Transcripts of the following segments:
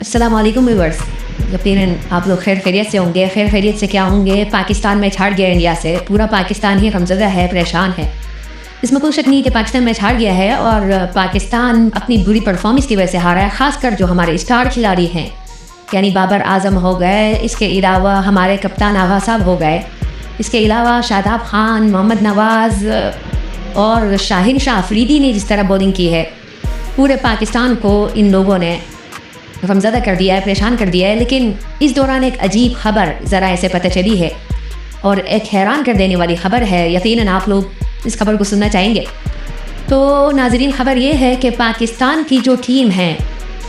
अस्सलामुअलैकुम व्यूअर्स। यकीनन आप लोग खैर खैरियत से होंगे। खैर खैरियत से क्या होंगे, पाकिस्तान मैच हार गया इंडिया से। पूरा पाकिस्तान ही गमज़दा है, परेशान है। इसमें कोई शक नहीं कि पाकिस्तान मैच हार गया है और पाकिस्तान अपनी बुरी परफॉर्मेंस की वजह से हारा है। ख़ासकर जो हमारे स्टार खिलाड़ी हैं, यानी बाबर आजम हो गए, इसके अलावा हमारे कप्तान आगा साहब हो गए, इसके अलावा शादाब खान, मोहम्मद नवाज़ और शाहीन शाह अफरीदी ने जिस तरह बॉलिंग की है, पूरे पाकिस्तान को इन लोगों ने गमज़दा कर दिया है, परेशान कर दिया है। लेकिन इस दौरान एक अजीब खबर ज़रा ऐसे पता चली है और एक हैरान कर देने वाली खबर है। यकीनन आप लोग इस खबर को सुनना चाहेंगे। तो नाज़रीन, खबर ये है कि पाकिस्तान की जो टीम है,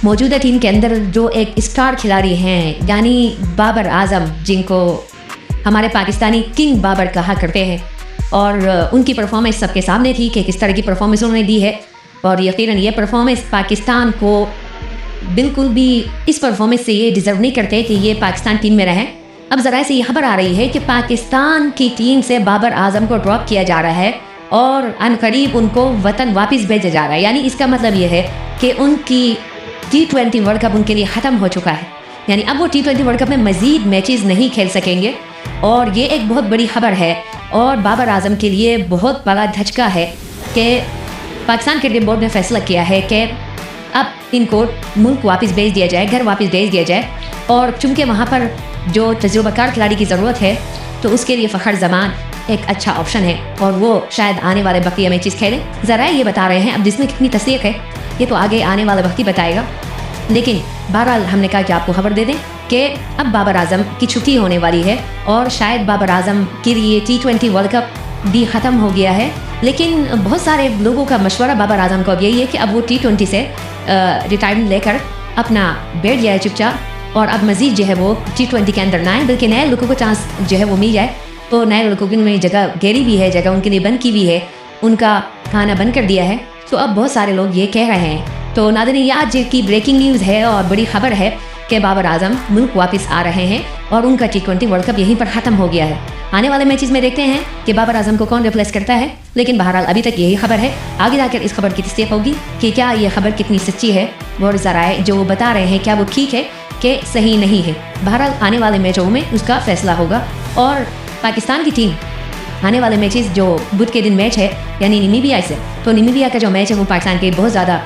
मौजूदा टीम के अंदर जो एक स्टार खिलाड़ी हैं, यानी बाबर आजम, जिनको हमारे पाकिस्तानी किंग बाबर कहा करते हैं, और उनकी परफॉर्मेंस सबके सामने थी कि किस तरह की परफॉर्मेंस उन्होंने दी है। और यकीनन ये परफॉर्मेंस पाकिस्तान को बिल्कुल भी इस परफॉर्मेंस से ये डिज़र्व नहीं करते कि ये पाकिस्तान टीम में रहें। अब ज़रा से ये खबर आ रही है कि पाकिस्तान की टीम से बाबर आजम को ड्रॉप किया जा रहा है और अनकरीब उनको वतन वापस भेजा जा रहा है। यानी इसका मतलब ये है कि उनकी T20 वर्ल्ड कप उनके लिए ख़त्म हो चुका है। यानी अब वो T20 वर्ल्ड कप में मज़ीद मैचेस नहीं खेल सकेंगे और ये एक बहुत बड़ी खबर है और बाबर आजम के लिए बहुत बड़ा धचका है कि पाकिस्तान क्रिकेट बोर्ड ने फैसला किया है कि अब इनको मुल्क वापस भेज दिया जाए, घर वापस भेज दिया जाए। और चूँकि वहाँ पर जो तजुर्बाकार खिलाड़ी की ज़रूरत है, तो उसके लिए फ़खर जमान एक अच्छा ऑप्शन है और वो शायद आने वाले बक़िया मैचेस खेलें। ज़रा ये बता रहे हैं, अब जिसमें कितनी तस्दीक है ये तो आगे आने वाला वक्त ही बताएगा। लेकिन बहरहाल हमने कहा कि आपको खबर दे दें कि अब बाबर आजम की छुट्टी होने वाली है और शायद बाबर आजम के लिए T20 वर्ल्ड कप भी ख़त्म हो गया है। लेकिन बहुत सारे लोगों का मशवरा बाबर आजम को अब यही है कि अब वो T20 से रिटायरमेंट लेकर अपना बैठ जाए चुपचाप और अब मज़ीद जो है वो T20 के अंदर ना आए, बल्कि नए लोगों को चांस जो है वो मिल जाए। तो नए लोगों की जगह घेरी भी है, जगह उनके लिए बंद की भी है, उनका खाना बंद कर दिया है। तो अब बहुत सारे लोग ये कह रहे हैं। तो नाज़रीन, ये आज की ब्रेकिंग न्यूज़ है और बड़ी खबर है कि बाबर आजम मुल्क वापस आ रहे हैं और उनका T20 वर्ल्ड कप यहीं पर ख़त्म हो गया है। आने वाले मैचेस में देखते हैं कि बाबर आजम को कौन रिप्लेस करता है। लेकिन बहरहाल अभी तक यही खबर है। आगे जाकर इस खबर की तस्दीक होगी कि क्या ये खबर कितनी सच्ची है और ज़राए जो वो बता रहे हैं क्या वो ठीक है कि सही नहीं है। बहरहाल आने वाले मैचों में उसका फैसला होगा। और पाकिस्तान की टीम आने वाले मैचेस जो बुध के दिन मैच है यानी नामीबिया से, तो नामीबिया का जो मैच है वो पाकिस्तान के बहुत ज़्यादा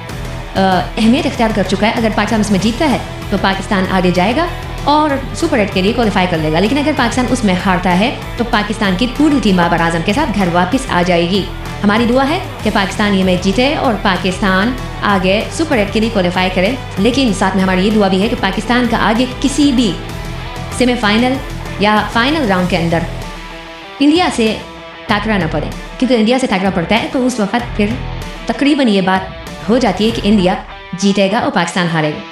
अहमियत इख्तियार कर चुका है। अगर पाकिस्तान उसमें जीतता है तो पाकिस्तान आगे जाएगा और सुपर 8 के लिए क्वालिफाई कर लेगा। लेकिन अगर पाकिस्तान उसमें हारता है तो पाकिस्तान की पूरी टीम बाबर आजम के साथ घर वापस आ जाएगी। हमारी दुआ है कि पाकिस्तान ये मैच जीते और पाकिस्तान आगे सुपर 8 के लिए क्वालिफाई करे। लेकिन साथ में हमारी ये दुआ भी है कि पाकिस्तान का आगे किसी भी सेमीफाइनल या फाइनल राउंड के अंदर इंडिया से टकरा ना पड़े, क्योंकि इंडिया से टकरा पड़ता है तो उस वक्त फिर तकरीबन ये बात हो जाती है कि इंडिया जीतेगा और पाकिस्तान हारेगा।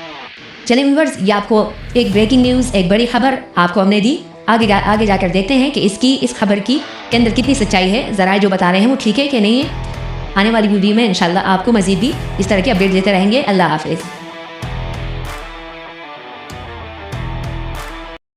चलिए व्यूअर्स, ये आपको एक ब्रेकिंग न्यूज़, एक बड़ी खबर आपको हमने दी। आगे जाकर देखते हैं कि इस खबर की के अंदर कितनी सच्चाई है। ज़रा जो बता रहे हैं वो ठीक है कि नहीं है। आने वाली वीडियो में इंशाल्लाह आपको मज़ीद भी इस तरह की अपडेट देते रहेंगे। अल्लाह हाफ़िज़।